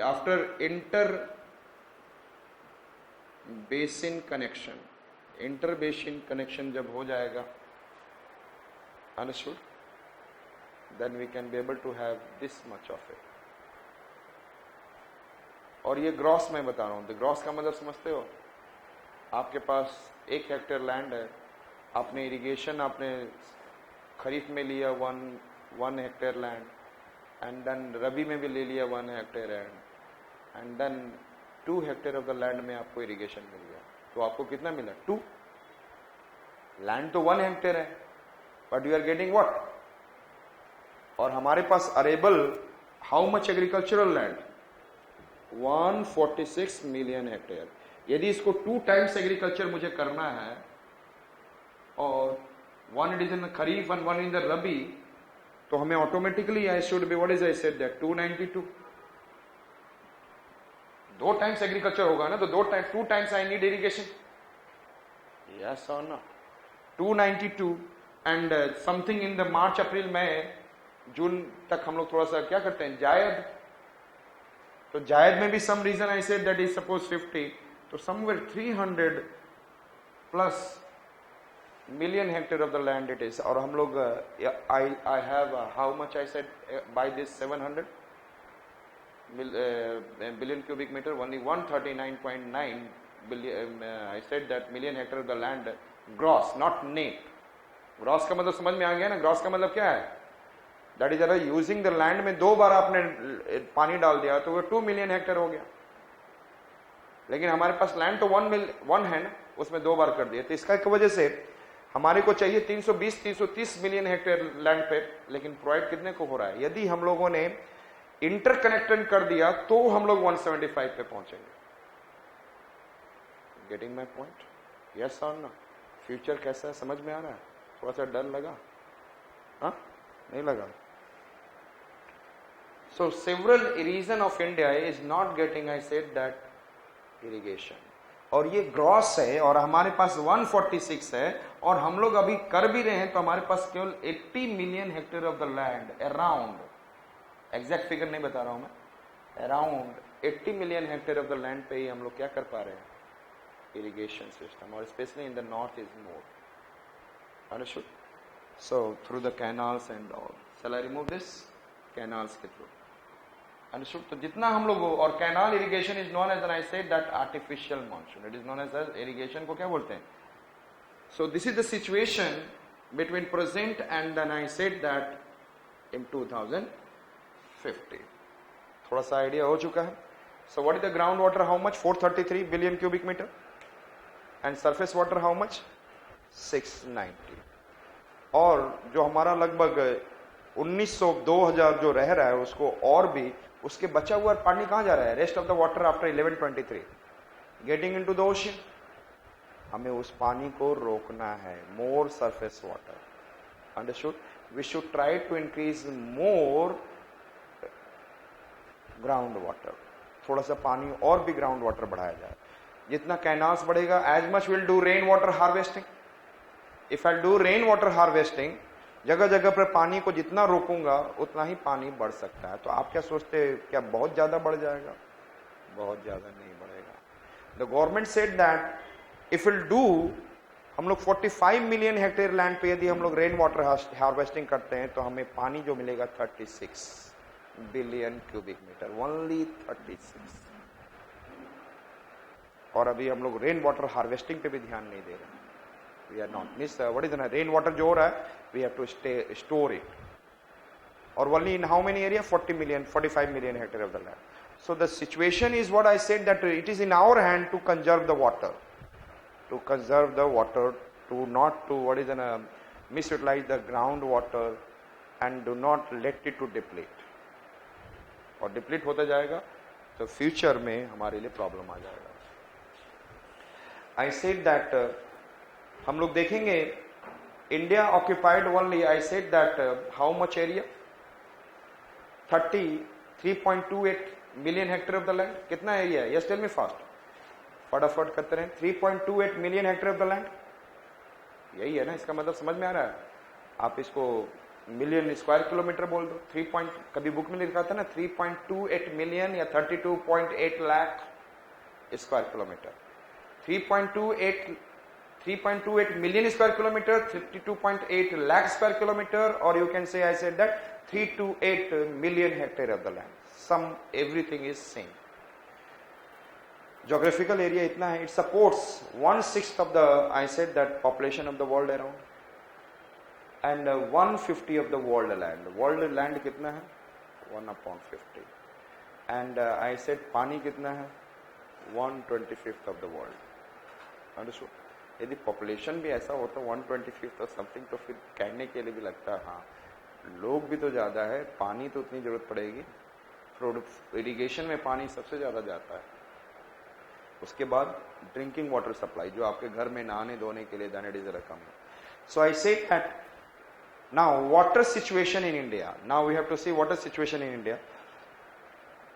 After inter basin connection, inter basin connection जब हो जाएगा, understood, then we can be able to have this much of it. और ये gross मैं बता रहा हूं, तो ग्रॉस का मतलब समझते हो, आपके पास 1 हेक्टेयर लैंड है, आपने इरिगेशन आपने खरीफ में लिया 1 hectare land, and then rabi में भी ले लिया 1 hectare and then 2 hectare of the land में आपको इरिगेशन मिल गया, तो आपको कितना मिला? 2। लैंड तो 1 हेक्टेयर है, but you are getting what? और हमारे पास arable how much agricultural land? 146 million hectare. यदि इसको 2 टाइम्स एग्रीकल्चर मुझे करना है, और 1 it is in kharif and 1 in the rabi, तो हमें automatically I should be, what is I said that 292। 2 times agriculture होगा ना, तो 2 times I need irrigation, yes और no? 292 and something in the March April May June तक हम लोग थोड़ा सा क्या करते हैं, जायद। तो जायद में भी some reason I said that is suppose 50, तो somewhere 300 plus million hectare of the land it is. और हम लोग I have how much I said by this 700 billion cubic meter, only 139.9 billion, I said that million hectare of the land gross, not net. Gross का मतलब समझ में आ गया ना? Gross का मतलब क्या है? दैट इज अगर यूजिंग द लैंड में 2 बार आपने पानी डाल दिया तो वो 2 मिलियन हेक्टेयर हो गया, लेकिन हमारे पास लैंड तो 1 है ना, उसमें 2 बार कर दिया, तो इसका की वजह से हमारे को चाहिए 320-330 मिलियन हेक्टेयर लैंड पे, लेकिन प्रोवाइड कितने को हो रहा है? यदि हम लोगों ने इंटरकनेक्टेड कर दिया तो हम लोग 175 पे पहुंचेंगे। Getting my point? यस और नो? फ्यूचर कैसा है समझ में आ रहा है? थोड़ा सा डर लगा? हाँ, नहीं लगा? So several reason of India is not getting, I said that, irrigation. और ये ग्रॉस है और हमारे पास 146 है, और हम लोग अभी कर भी रहे हैं, तो हमारे पास केवल 80 million hectare of the land, around, exact figure नहीं बता रहा हूं मैं, around 80 million hectare of the land पे ही हम लोग क्या कर पा रहे हैं? इरिगेशन सिस्टम, और specially in the north is more, understood? So through the canals and all, shall I remove this? Canals के थ्रू, अंडरस्टूड? तो जितना हम लोग, और canal irrigation is known as, I said that, artificial monsoon, it is known as irrigation को क्या बोलते हैं? So this is the situation between present and then I said that in 2050। थोड़ा सा आइडिया हो चुका है? So what is the ground water? How much? 433 billion cubic metre, and surface water how much? 690। और जो हमारा लगभग 1900 2000 जो रह रहा है उसको, और भी उसके बचा हुआ पानी कहां जा रहा है? Rest of the water after 1123 getting into the ocean. हमें उस पानी को रोकना है, more surface water, understood? We should try to increase more ground water, थोड़ा सा पानी और भी ग्राउंड वाटर बढ़ाया जाए। जितना कैनाल्स बढ़ेगा, as much will do rain water harvesting. If I do rain water harvesting, जगह जगह पर पानी को जितना रोकूंगा उतना ही पानी बढ़ सकता है। तो आप क्या सोचते हैं, क्या बहुत ज्यादा बढ़ जाएगा? बहुत ज्यादा नहीं बढ़ेगा। The government said that if will do, हम लोग 45 मिलियन हेक्टेयर लैंड पे यदि हम लोग रेन वाटर हार्वेस्टिंग करते हैं, तो हमें पानी जो मिलेगा 36 बिलियन क्यूबिक मीटर, ओनली 36। और अभी हम लोग रेन वाटर हार्वेस्टिंग पे भी ध्यान नहीं दे रहे। We are not miss, what is the rain water जो हो रहा है, we have to store it, और only in how many area? 45 million hectare of the land. So the situation is what I said that it is in our hand to conserve the water, to not to what is misutilize the groundwater and do not let it to deplete. और deplete होता जाएगा तो future में हमारे लिए problem आ जाएगा। आई said that हम लोग देखेंगे India occupied only, I said that how much area? 33.28 million hectare of the land. कितना एरिया है? यस टेल मी फास्ट, फटाफट करते रहे। 3.28 million hectare of the land, यही है ना? इसका मतलब समझ में आ रहा है? आप इसको मिलियन स्क्वायर किलोमीटर बोल दो, 3 कभी बुक में लिखा था ना 3.28 मिलियन या 32.8 lakh square kilometre. 3.28 million square kilometer, 32.8 lakh square kilometer, or you can say, I said that 3 to 8 million hectare of the land. Everything is same. Geographical area itna hai, it supports 1/6 of the, I said that, population of the world around, and 1/50 of the world land. World land kitna hai? 1/50. And I said pani kitna hai? 1/25 of the world. Understood? यदि population भी ऐसा होता 1/25 और something, तो फिर कहने के लिए भी लगता है हाँ लोग भी तो ज़्यादा है, पानी तो उतनी ज़रूरत पड़ेगी। इरिगेशन में पानी सबसे ज़्यादा जाता है। उसके बाद ड्रिंकिंग वाटर सप्लाई जो आपके घर में नहाने धोने के लिए, देन इट इज रकम। So I say that now water situation in India, now we have to see water situation in India.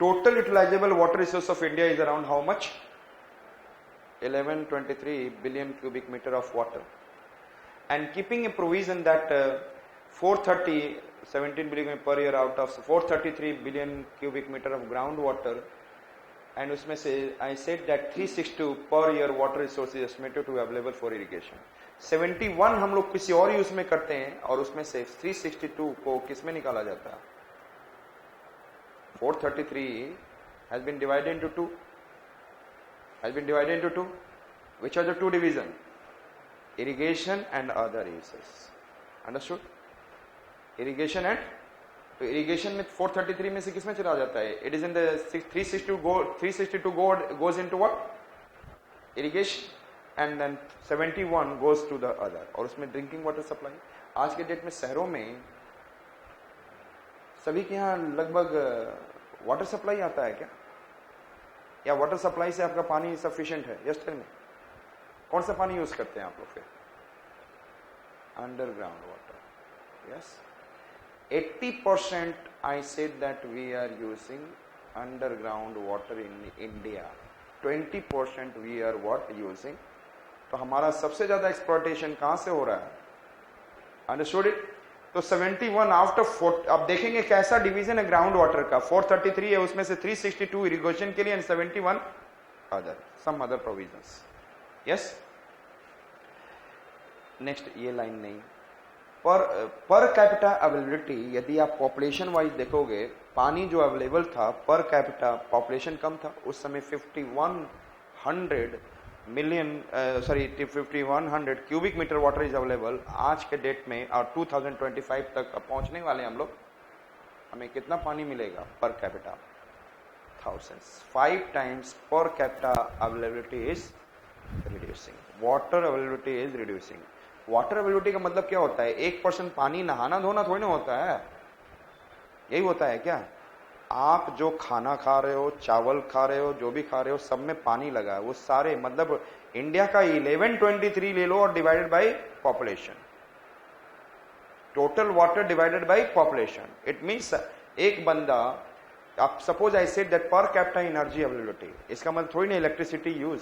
Total utilisable water resource of India is around how much? 1123 billion cubic meter of water, and keeping a provision that 17 billion per year out of 433 billion cubic meter of groundwater, and उसमें से I said that 362 per year water resource is estimated to be available for irrigation. 71 हम लोग किसी और use में करते हैं, और उसमें से 362 को किस में निकाला जाता है? 433 has been divided into two. Which are the two division? Irrigation and other uses. Understood? Irrigation and, तो irrigation में 433 में से किस में चला जाता है? It is in the 362 goes into what? Irrigation, and then 71 goes to the other. और उसमें ड्रिंकिंग वाटर सप्लाई। आज के डेट में शहरों में सभी के यहाँ लगभग वाटर सप्लाई आता है क्या? या वाटर सप्लाई से आपका पानी सफिशिएंट है? यस टेल मी, कौन सा पानी यूज करते हैं आप लोग? फिर underground water. Yes, 80% I said that we are using underground water in India, 20% we are what using. तो हमारा सबसे ज्यादा एक्सप्लॉयटेशन कहां से हो रहा है? Understood it? तो 71 आफ्टर 4, अब देखेंगे कैसा डिवीजन है ग्राउंड वाटर का। 433 है, उसमें से 362 इरिगेशन के लिए, and 71 other, some other provisions. Yes, next ये लाइन नहीं, पर कैपिटा अवेलेबिलिटी, यदि आप पॉपुलेशन वाइज देखोगे, पानी जो अवेलेबल था पर कैपिटा, पॉपुलेशन कम था उस समय, 5100 cubic metre water is available. आज के डेट में और 2025 तक पहुंचने वाले हम लोग, हमें कितना पानी मिलेगा per capita? thousands, 5 times per capita availability is reducing. Water availability is reducing. Water availability का मतलब क्या होता है? 1% पानी नहाना धोना थोड़ी ना होता है, यही होता है क्या? आप जो खाना खा रहे हो, चावल खा रहे हो, जो भी खा रहे हो, सब में पानी लगा है। वो सारे, मतलब इंडिया का 1123 ले लो और divided by population, total water divided by population, it means एक बंदा, आप suppose I said that per capita energy availability, इसका मतलब थोड़ी ना electricity use,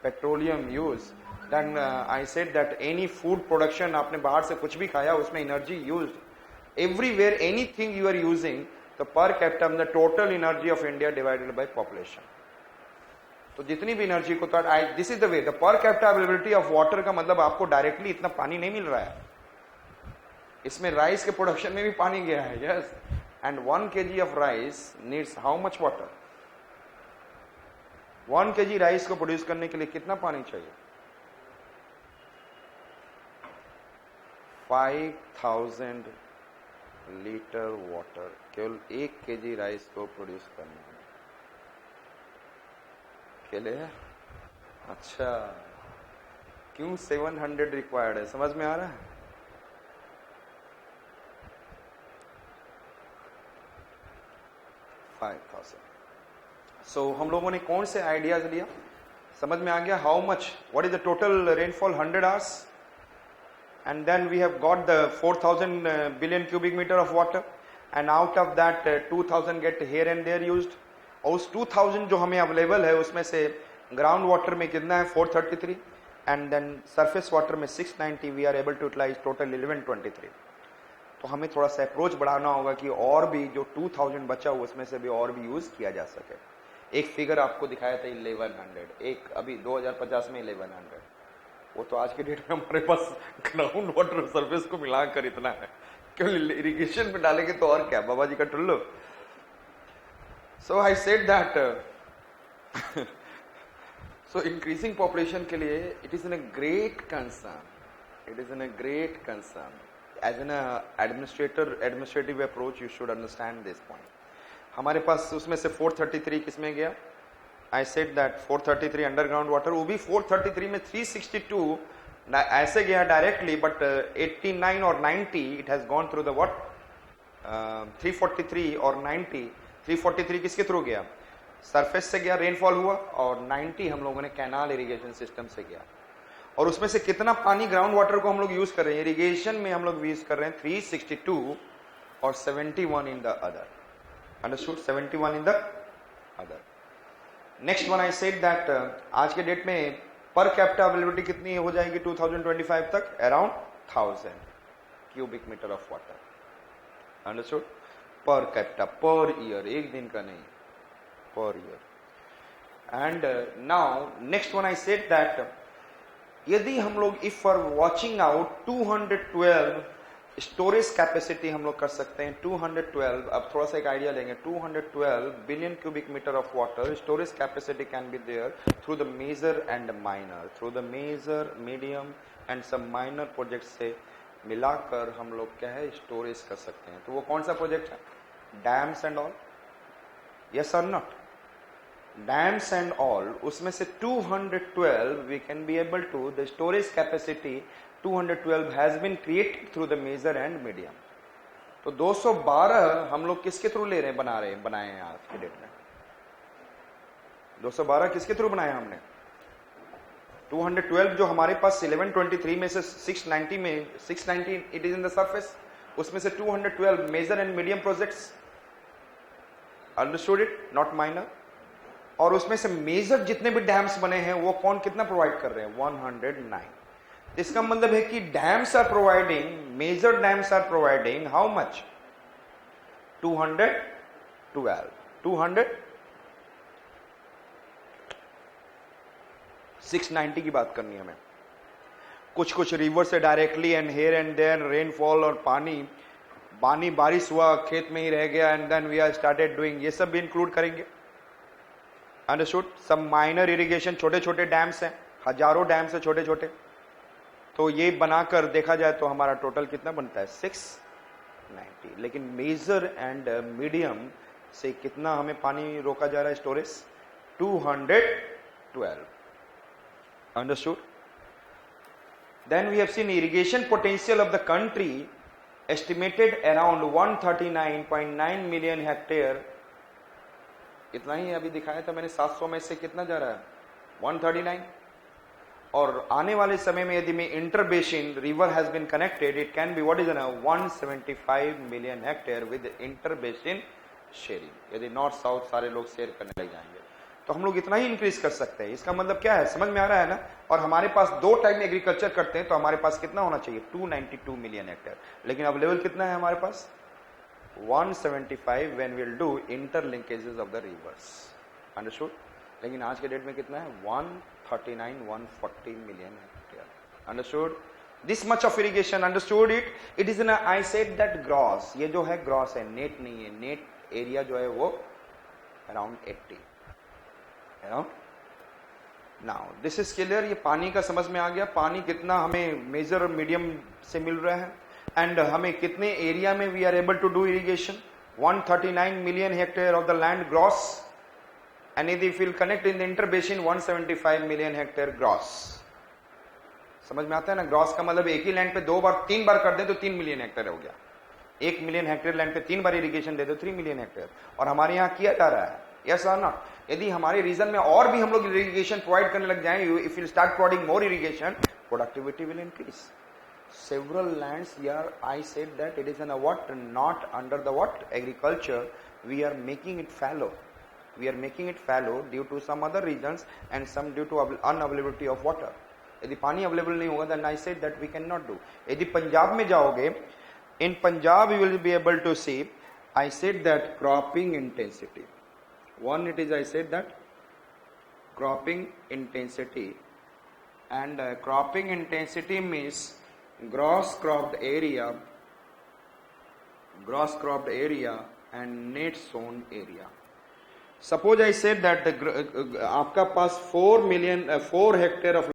petroleum use, then I said that any food production, आपने बाहर से कुछ भी खाया उसमें energy use, everywhere anything you are using, तो per capita the total energy of India divided by population. तो जितनी भी एनर्जी को, this is the way, the per capita availability of water का मतलब आपको डायरेक्टली इतना पानी नहीं मिल रहा है, इसमें राइस के प्रोडक्शन में भी पानी गया है। Yes, and 1 kg of rice needs how much water? 1 kg rice को प्रोड्यूस करने के लिए कितना पानी चाहिए? 5000 लीटर वाटर केवल 1 kg राइस को प्रोड्यूस करने में के लिए। अच्छा, क्यों 700 रिक्वायर्ड है? समझ में आ रहा है? सो हम लोगों ने कौन से आइडियाज लिया? समझ में आ गया? How much, what is the total rainfall? 100 hours, and then we have got the 4000 billion cubic meter of water, and out of that 2000 get here and there used, और उस 2000 जो हमें अवेलेबल है उसमें से ग्राउंड वाटर में कितना है? 433, एंड देन सरफेस वाटर में 690, we are able to utilise total 1123। तो हमें थोड़ा सा अप्रोच बढ़ाना होगा कि और भी जो 2000 बचा हुआ उसमें से भी और भी यूज किया जा सके। एक फिगर आपको दिखाया था 1100, एक अभी 2050 में 1100, वो तो आज के डेट में हमारे पास ग्राउंड वाटर सरफेस को मिलाकर इतना है, क्यों इरिगेशन में डालेंगे तो और क्या, बाबा जी का टुल्लू। So I said that so increasing population के लिए it is an a great concern, it is in a great concern. As an administrative approach, you should understand this point. हमारे पास उसमें से 433 किसमें गया? I said that 433 underground water, वो भी 433 में 362 ऐसे गया डायरेक्टली, बट 89 और 90 it has gone through the what, 343 और 90, 343 किसके थ्रू गया? सरफेस से गया, रेनफॉल हुआ, और 90 हम लोगों ने कैनाल इरिगेशन सिस्टम से गया। और उसमें से कितना पानी ग्राउंड वाटर को हम लोग यूज कर रहे हैं इरिगेशन में, हम लोग यूज कर रहे हैं 362 और 71 in the other, understood, 71 in the other. Next one I said that आज के डेट में पर कैपिटा अवेलेबिलिटी कितनी हो जाएगी 2025 तक? Around 1000 cubic metre of water, understood, per capita, per year, एक दिन का नहीं, per year. And now next one I said that यदि हम लोग if are watching out 212 storage capacity हम लोग कर सकते हैं, 212, अब थोड़ा सा एक आइडिया लेंगे, 212 billion cubic metre of water storage capacity can be there through the major and minor, through the major, medium and some minor project से मिलाकर हम लोग क्या है स्टोरेज कर सकते हैं। तो वो कौन सा प्रोजेक्ट है? डैम्स एंड ऑल, यस और नॉट? डैम्स एंड ऑल, उसमें से 212 we can be able to, the storage capacity 212 has been created through the major and medium। तो 212 हम लोग किसके थ्रू ले रहे हैं, बनाए हैं आज के डेट में? 212 किसके थ्रू बनाए हमने? 212 जो हमारे पास 1123 में से 690 में 690 it is in the surface, उसमें से 212 major and medium projects, understood it, not minor. और उसमें से मेजर जितने भी डैम्स बने हैं वो कौन कितना प्रोवाइड कर रहे हैं? 109। इसका मतलब है कि dams are providing, major dams are providing how much? 212, 200, 690 की बात करनी है हमें। कुछ रिवर से directly and here and there rainfall और पानी बारिश हुआ खेत में ही रह गया and then we are started doing, ये सब भी इंक्लूड करेंगे, अंडरस्टूड। सब माइनर इरिगेशन, छोटे छोटे डैम्स हैं, हजारों डैम्स हैं छोटे छोटे, तो ये बनाकर देखा जाए तो हमारा टोटल कितना बनता है? 690। लेकिन मेजर एंड मीडियम से कितना हमें पानी रोका जा रहा है storage? 212, understood. Then we have seen irrigation potential of the country estimated around 139.9 million hectare, इतना ही अभी दिखाया था मैंने, 700 में से कितना जा रहा है? 139। और आने वाले समय में यदि में inter basin river has been connected, it can be what is 175 million hectare with inter basin sharing. यदि नॉर्थ साउथ सारे लोग शेयर करने लग जाएंगे तो हम लोग इतना ही इंक्रीज कर सकते हैं। इसका मतलब क्या है, समझ में आ रहा है ना? और हमारे पास 2 टाइम एग्रीकल्चर करते हैं तो हमारे पास कितना होना चाहिए? 292 मिलियन हेक्टेयर, लेकिन अवेलेबल कितना है हमारे पास? 175 when we'll do interlinkages of the rivers, understood? लेकिन आज के डेट में कितना है? 139, 140 million hectare, understood? This much of irrigation, understood it? It is in a, I said that gross, ये जो है gross है, net नहीं है, net area जो है वो around 80, you know? Now this is clear, ये पानी का समझ में आ गया, पानी कितना हमें मेजर और मीडियम से मिल रहा है एंड हमें कितने एरिया में we are able to do irrigation? 139 million hectare of the land gross, and यदि will connect in the inter basin 175 million hectare gross. समझ में आता है ना? ग्रॉस का मतलब एक ही लैंड पे 3 बार कर दे तो 3 मिलियन हेक्टेयर हो गया। 1 मिलियन हेक्टेयर लैंड पे 3 बार इरिगेशन दे दो 3 मिलियन हेक्टेयर, और हमारे यहाँ किया जा रहा है, यस और नॉट? यदि हमारे रीजन में और भी हम लोग इरिगेशन प्रोवाइड करने लग जाएं, if you start providing more irrigation, productivity will increase. Several lands here, I said that it is in a what? Not under the what? Agriculture. We are making it fallow. We are making it fallow due to some other reasons and some due to unavailability of water. यदि पानी available नहीं होगा then I said that we cannot do. यदि पंजाब में जाओगे In Punjab, you will be able to see, I said that cropping intensity. One, it is I said that cropping intensity, and cropping intensity means gross cropped area and net sown area. Suppose I said that आपका पास 4 hectare of